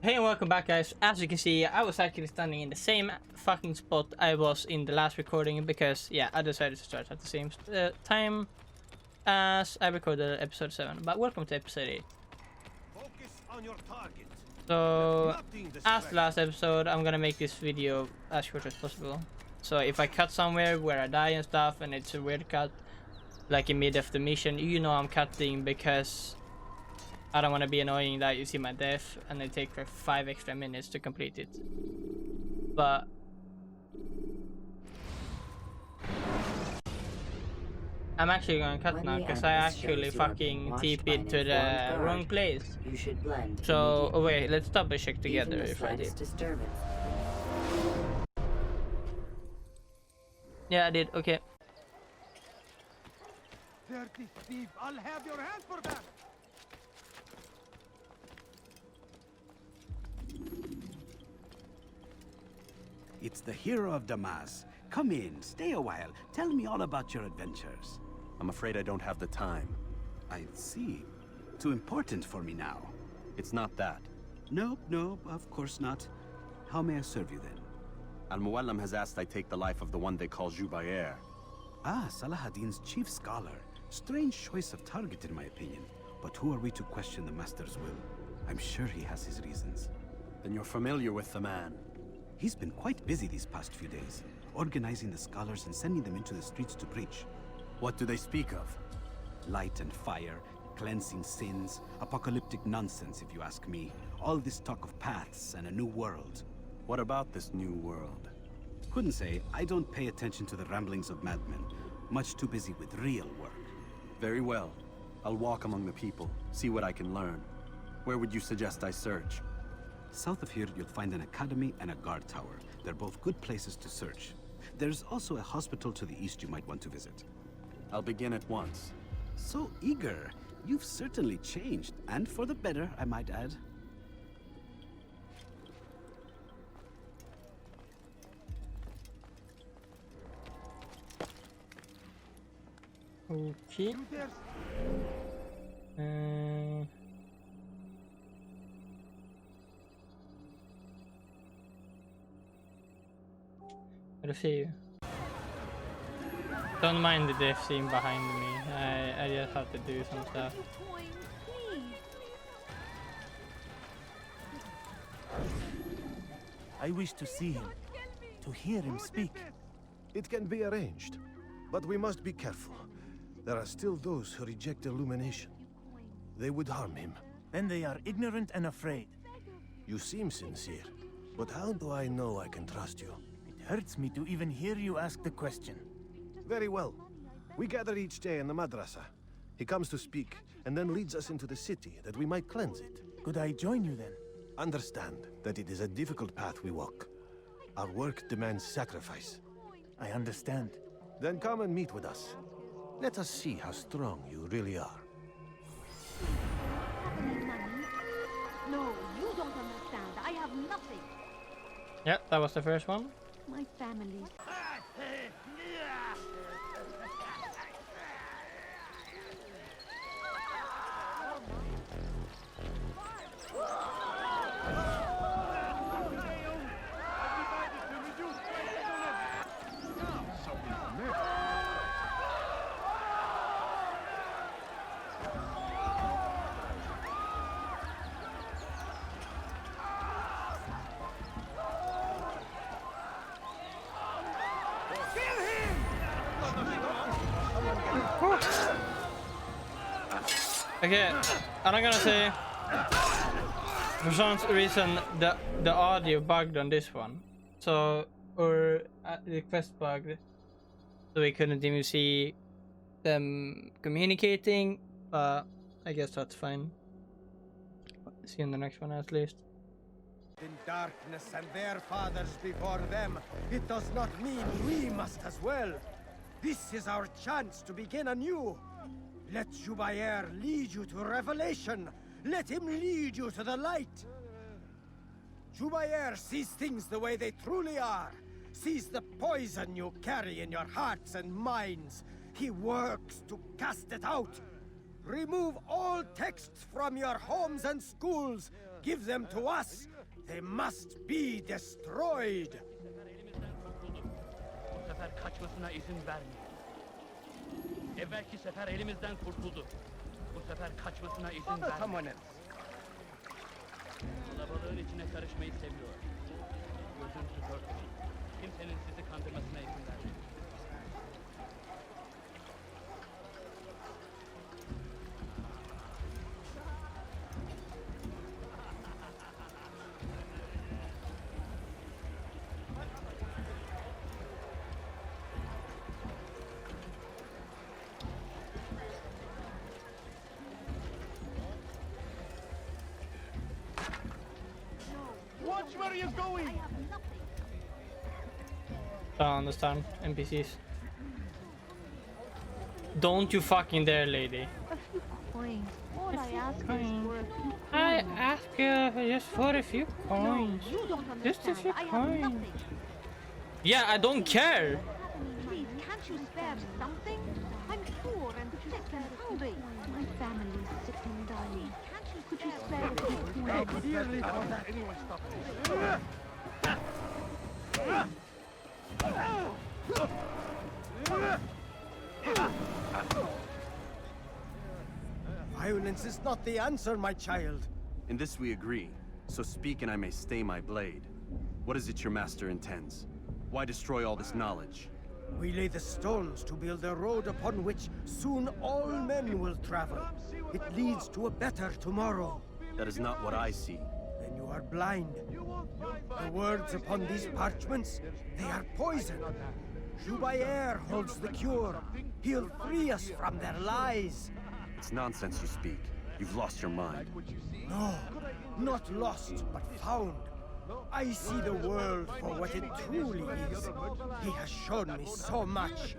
Hey and welcome back, guys. As you can see, I was actually standing in the same fucking spot I was in the last recording because, yeah, I decided to start at the same time as I recorded episode 7. But welcome to episode 8. Focus on your target. So, as the last episode, I'm gonna make this video as short as possible. So if I cut somewhere where I die and stuff and it's a weird cut, like in mid of the mission, you know I'm cutting because I don't want to be annoying that you see my death and it takes 5 extra minutes to complete it. But I'm actually going to cut now because I actually fucking TP'd to the wrong place. You should blend. So, oh wait, let's double check together Even the if I did. slightest disturbance. Yeah, I did. Okay. Dirty thief, I'll have your hand for that. It's the hero of Damas. Come in, stay a while. Tell me all about your adventures. I'm afraid I don't have the time. I see. Too important for me now. It's not that. Nope, of course not. How may I serve you then? Al-Muallim has asked I take the life of the one they call Jubair. Ah, Salahuddin's chief scholar. Strange choice of target in my opinion. But who are we to question the Master's will? I'm sure he has his reasons. Then you're familiar with the man. He's been quite busy these past few days, organizing the scholars and sending them into the streets to preach. What do they speak of? Light and fire, cleansing sins, apocalyptic nonsense if you ask me. All this talk of paths and a new world. What about this new world? Couldn't say. I don't pay attention to the ramblings of madmen. Much too busy with real work. Very well. I'll walk among the people, see what I can learn. Where would you suggest I search? South of here, you'll find an academy and a guard tower. They're both good places to search. There's also a hospital to the east you might want to visit. I'll begin at once. So eager. You've certainly changed, and for the better, I might add. Okay. Let's see. Don't mind the death scene behind me. I just have to do some stuff. I wish to see him, to hear him speak. It can be arranged, but we must be careful. There are still those who reject illumination. They would harm him. Then they are ignorant and afraid. You seem sincere, but how do I know I can trust you? It hurts me to even hear you ask the question. Very well. We gather each day in the madrasa. He comes to speak, and then leads us into the city, that we might cleanse it. Could I join you then? Understand that it is a difficult path we walk. Our work demands sacrifice. I understand. Then come and meet with us. Let us see how strong you really are. No, you don't understand. I have nothing. Yep, that was the first one. My family. Okay, I'm not gonna say for some reason the audio bugged on this one, so or the quest bugged, so we couldn't even see them communicating. But I guess that's fine. See you in the next one at least. In darkness and their fathers before them, it does not mean we must as well. This is our chance to begin anew. Let Jubair lead you to revelation. Let him lead you to the light. Jubair sees things the way they truly are. Sees the poison you carry in your hearts and minds. He works to cast it out. Remove all texts from your homes and schools. Give them to us, They must be destroyed. Bu sefer kaçmasına izin vermeyin. Evvelki sefer elimizden kurtuldu. Bu sefer kaçmasına izin vermeyin. Someone else. Kalabalığın içine karışmayı seviyor. Gözünüzü örtmeyin. Kimsenin sizi kandırmasına izin vermeyin. Watch where you're going! I have nothing. Don't understand NPCs. Don't you fucking dare, lady. A few coins. All I ask is coins. for a few coins. I ask you just for a few coins. No, you don't Just a understand. few I have coins. nothing. Yeah, I don't care. Please, can't you spare something? I'm poor and sick and hungry. My family's sick and dying. Can't you could you spare a few coins? Dearly for that. Anyone stop this? Violence is not the answer, my child. In this we agree, so speak and I may stay my blade. What is it your master intends? Why destroy all this knowledge? We lay the stones to build a road upon which soon all men will travel. It leads to a better tomorrow. That is not what I see. Then you are blind. The words upon these parchments, they are poison. Jubayer holds the cure. He'll free us from their lies. It's nonsense you speak. You've lost your mind. No, not lost, but found. I see the world for what it truly is. He has shown me so much.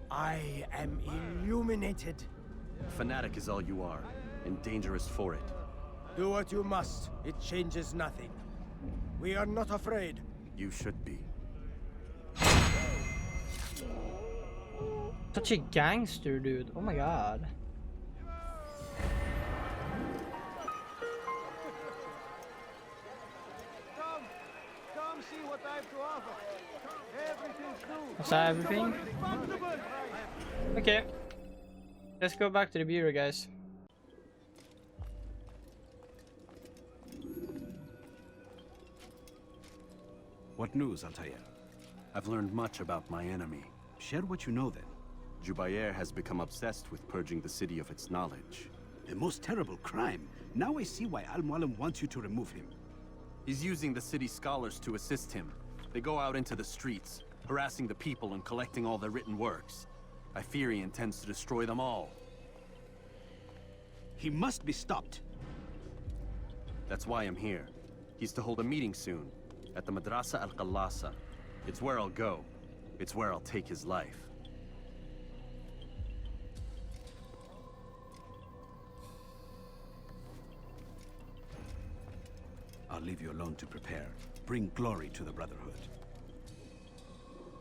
I am illuminated. Fanatic is all you are, and dangerous for it. Do what you must. It changes nothing. We are not afraid. You should be. Such a gangster, dude. Oh my god. Come see what I have to offer. Everything's new. Is that everything? Okay. Let's go back to the bureau, guys. What news, Altair? I've learned much about my enemy. Share what you know then. Jubayer has become obsessed with purging the city of its knowledge. The most terrible crime. Now I see why Al-Mualim wants you to remove him. He's using the city scholars to assist him. They go out into the streets, harassing the people and collecting all their written works. I fear he intends to destroy them all. He must be stopped. That's why I'm here. He's to hold a meeting soon, at the Madrasa Al-Qallasa. It's where I'll go. It's where I'll take his life. I'll leave you alone to prepare. Bring glory to the Brotherhood.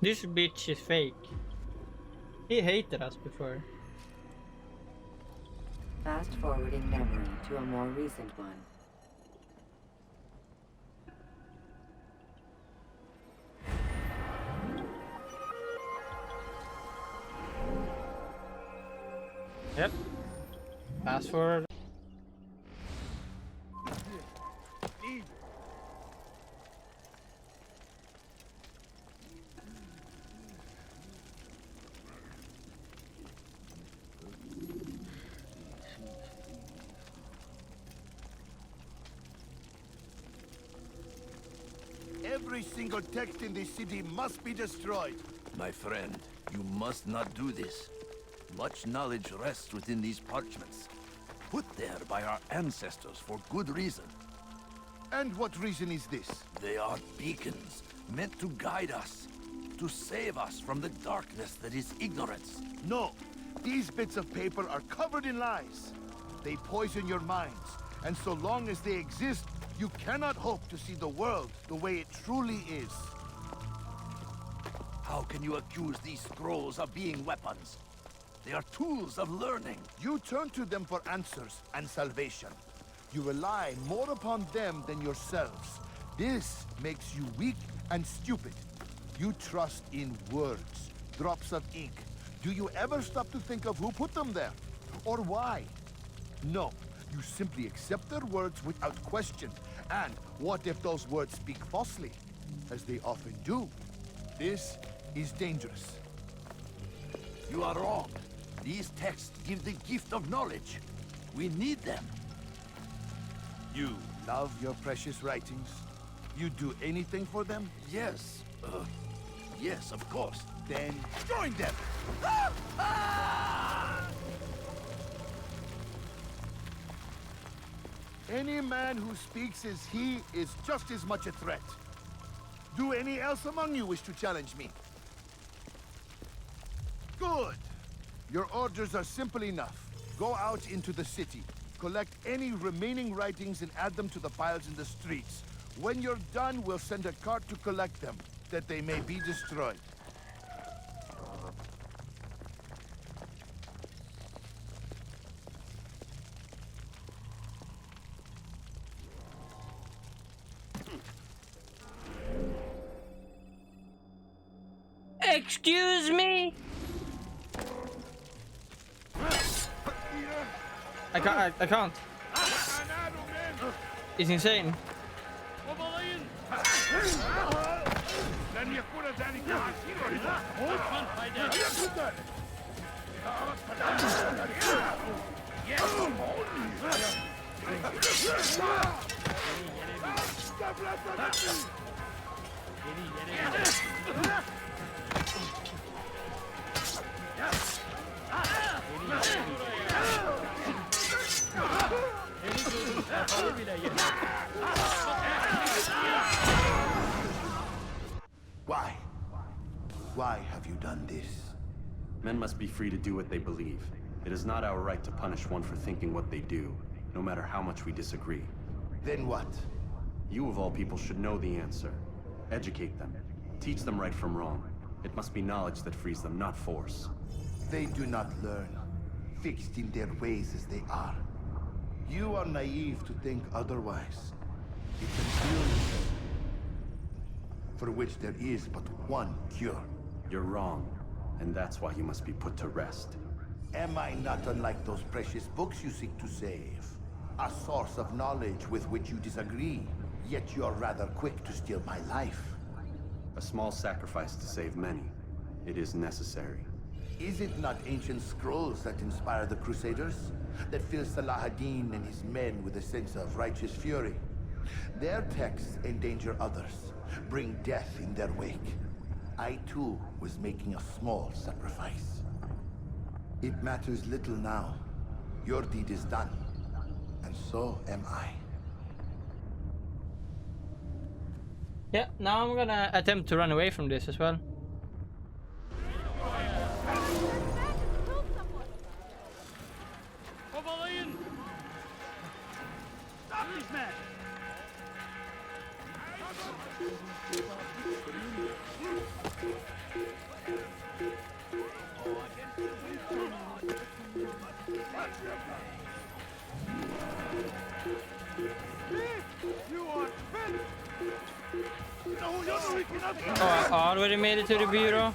This bitch is fake. He hated us before. Fast forwarding memory to a more recent one. Yep. Fast forward. Every single text in this city must be destroyed. My friend, you must not do this. Much knowledge rests within these parchments, put there by our ancestors for good reason. And what reason is this? They are beacons, meant to guide us, to save us from the darkness that is ignorance. No, these bits of paper are covered in lies. They poison your minds, and so long as they exist, you cannot hope to see the world the way it truly is. How can you accuse these scrolls of being weapons? They are tools of learning. You turn to them for answers and salvation. You rely more upon them than yourselves. This makes you weak and stupid. You trust in words, drops of ink. Do you ever stop to think of who put them there? Or why? No, you simply accept their words without question. And what if those words speak falsely? As they often do. This is dangerous. You are wrong. These texts give the gift of knowledge. We need them. You love your precious writings? You do anything for them? Yes. Yes, of course. Then join them! Any man who speaks as he is just as much a threat. Do any else among you wish to challenge me? Good. Your orders are simple enough. Go out into the city, collect any remaining writings and add them to the piles in the streets. When you're done, we'll send a cart to collect them, that they may be destroyed. Excuse me? I can't. He's insane. Kovalayın! Osman Haydar! Why? Why have you done this? Men must be free to do what they believe. It is not our right to punish one for thinking what they do, no matter how much we disagree. Then what? You of all people should know the answer. Educate them. Teach them right from wrong. It must be knowledge that frees them, not force. They do not learn, fixed in their ways as they are. You are naive to think otherwise. It's an illness for which there is but one cure. You're wrong, and that's why you must be put to rest. Am I not unlike those precious books you seek to save? A source of knowledge with which you disagree, yet you are rather quick to steal my life. A small sacrifice to save many. It is necessary. Is it not ancient scrolls that inspire the Crusaders? That fill Salah ad-Din and his men with a sense of righteous fury? Their texts endanger others, bring death in their wake. I too was making a small sacrifice. It matters little now. Your deed is done, and so am I. Yeah, now I'm gonna attempt to run away from this as well. Kovalayın! Stop this man! Oh, I already made it to the bureau.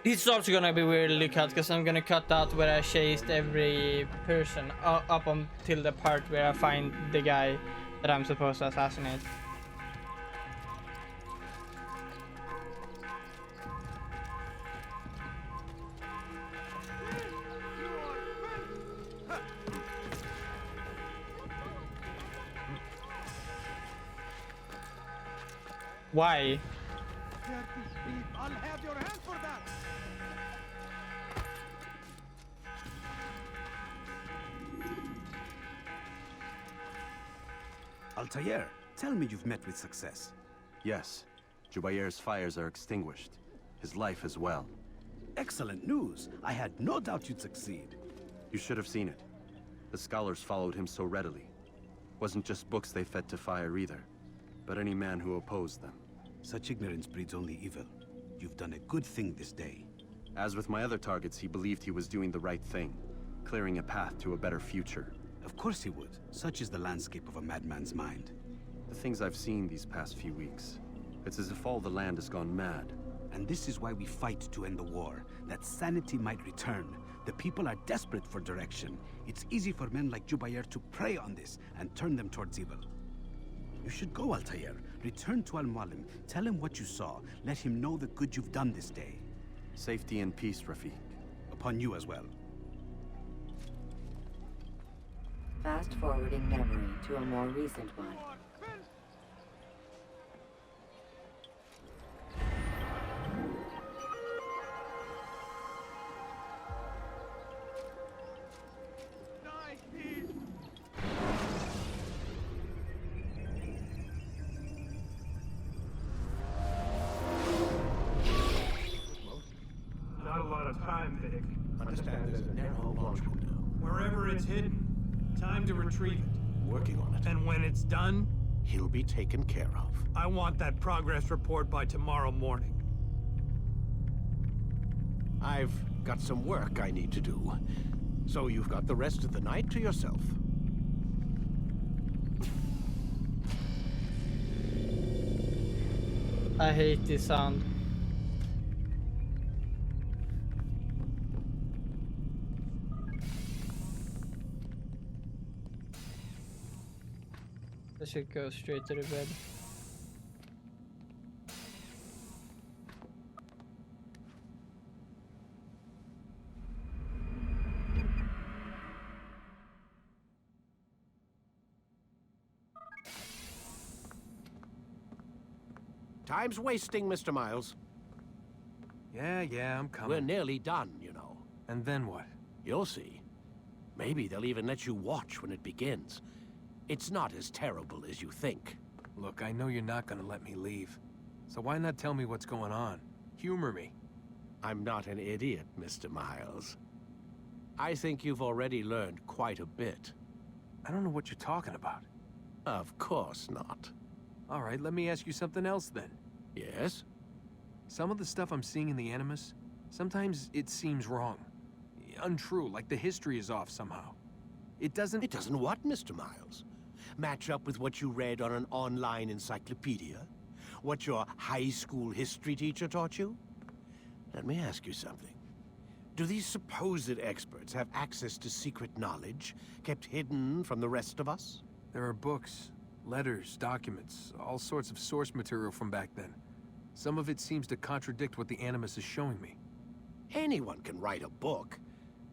This is also gonna be weirdly cut because I'm gonna cut out where I chased every person up until the part where I find the guy that I'm supposed to assassinate. Why? I'll have your hand for that. Altair, tell me you've met with success. Yes, Jubair's fires are extinguished. His life as well. Excellent news. I had no doubt you'd succeed. You should have seen it. The scholars followed him so readily. Wasn't just books they fed to fire either. but any man who opposed them. Such ignorance breeds only evil. You've done a good thing this day. As with my other targets, he believed he was doing the right thing, clearing a path to a better future. Of course he would. Such is the landscape of a madman's mind. The things I've seen these past few weeks, it's as if all the land has gone mad. And this is why we fight to end the war, that sanity might return. The people are desperate for direction. It's easy for men like Jubair to prey on this and turn them towards evil. You should go, Altair. Return to Al-Mualim. Tell him what you saw. Let him know the good you've done this day. Safety and peace, Rafiq. Upon you as well. Fast-forwarding memory to a more recent one. Not a lot of time, Vic. Understand there's a narrow launch window. Wherever it's hidden, time to retrieve it. Working on it. And when it's done, He'll be taken care of. I want that progress report by tomorrow morning. I've got some work I need to do. So you've got the rest of the night to yourself. I hate this sound. I should go straight to the bed. Time's wasting, Mr. Miles. Yeah, I'm coming. We're nearly done, you know. And then what? You'll see. Maybe they'll even let you watch when it begins. It's not as terrible as you think. Look, I know you're not gonna let me leave. So why not tell me what's going on? Humor me. I'm not an idiot, Mr. Miles. I think you've already learned quite a bit. I don't know what you're talking about. Of course not. All right, let me ask you something else then. Yes? Some of the stuff I'm seeing in the Animus, sometimes it seems wrong. Untrue, like the history is off somehow. It doesn't... It doesn't what, Mr. Miles? Match up with what you read on an online encyclopedia? What your high school history teacher taught you? Let me ask you something. Do these supposed experts have access to secret knowledge kept hidden from the rest of us? There are books, letters, documents, all sorts of source material from back then. Some of it seems to contradict what the Animus is showing me. Anyone can write a book,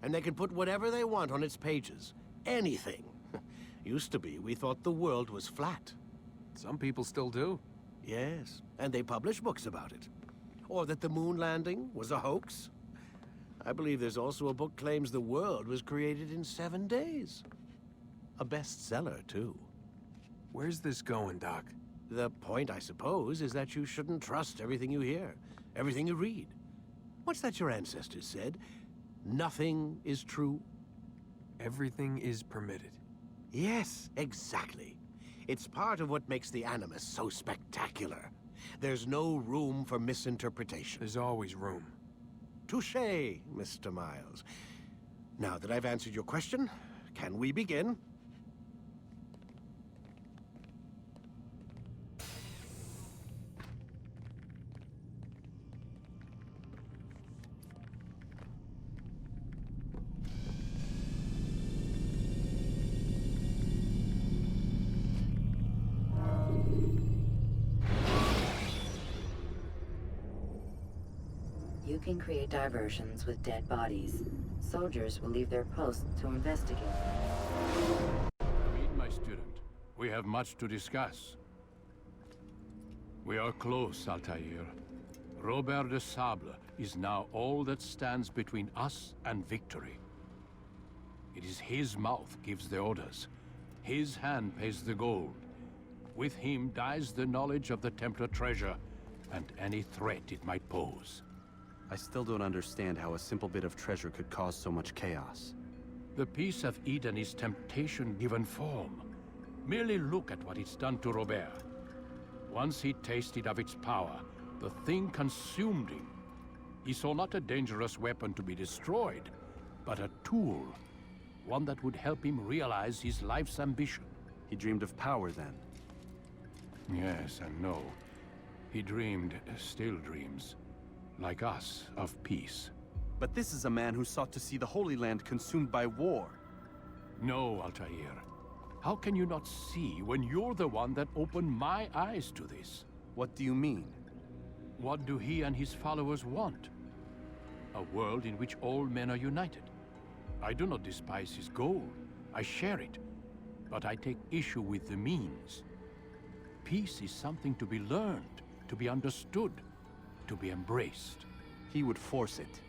and they can put whatever they want on its pages. Anything. Used to be, we thought the world was flat. Some people still do. Yes, and they publish books about it. Or that the moon landing was a hoax. I believe there's also a book claims the world was created in 7 days. A bestseller, too. Where's this going, Doc? The point, I suppose, is that you shouldn't trust everything you hear, everything you read. What's that your ancestors said? Nothing is true? Everything is permitted. Yes, exactly. It's part of what makes the Animus so spectacular. There's no room for misinterpretation. There's always room. Touché, Mr. Miles. Now that I've answered your question, can we begin? You can create diversions with dead bodies. Soldiers will leave their posts to investigate. Read, my student. We have much to discuss. We are close, Altair. Robert de Sable is now all that stands between us and victory. It is his mouth gives the orders. His hand pays the gold. With him dies the knowledge of the Templar treasure and any threat it might pose. I still don't understand how a simple bit of treasure could cause so much chaos. The Peace of Eden is temptation given form. Merely look at what it's done to Robert. Once he tasted of its power, the thing consumed him. He saw not a dangerous weapon to be destroyed, but a tool. One that would help him realize his life's ambition. He dreamed of power then. Yes and no. He dreamed, still dreams, like us, of peace. But this is a man who sought to see the Holy Land consumed by war. No, Altair. How can you not see when you're the one that opened my eyes to this? What do you mean? What do he and his followers want? A world in which all men are united. I do not despise his goal. I share it. But I take issue with the means. Peace is something to be learned, to be understood, to be embraced. He would force it.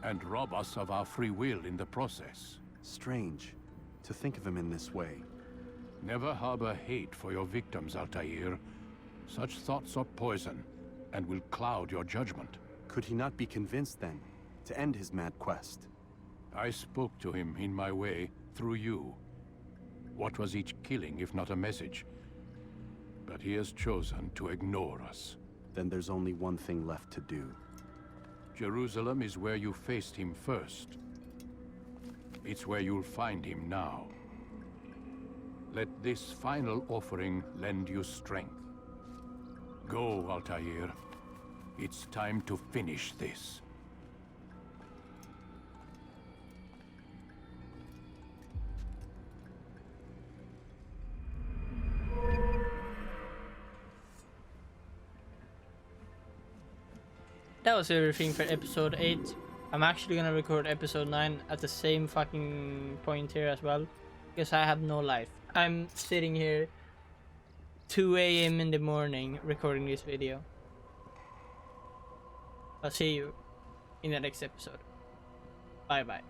And rob us of our free will in the process. Strange to think of him in this way. Never harbor hate for your victims, Altair. Such thoughts are poison, and will cloud your judgment. Could he not be convinced, then, to end his mad quest? I spoke to him in my way, through you. What was each killing, if not a message? But he has chosen to ignore us. Then there's only one thing left to do. Jerusalem is where you faced him first. It's where you'll find him now. Let this final offering lend you strength. Go, Altair. It's time to finish this. That was everything for episode 8. I'm actually gonna record episode 9 at the same fucking point here as well, because I have no life. I'm sitting here 2 a.m. in the morning recording this video. I'll see you in the next episode. Bye bye.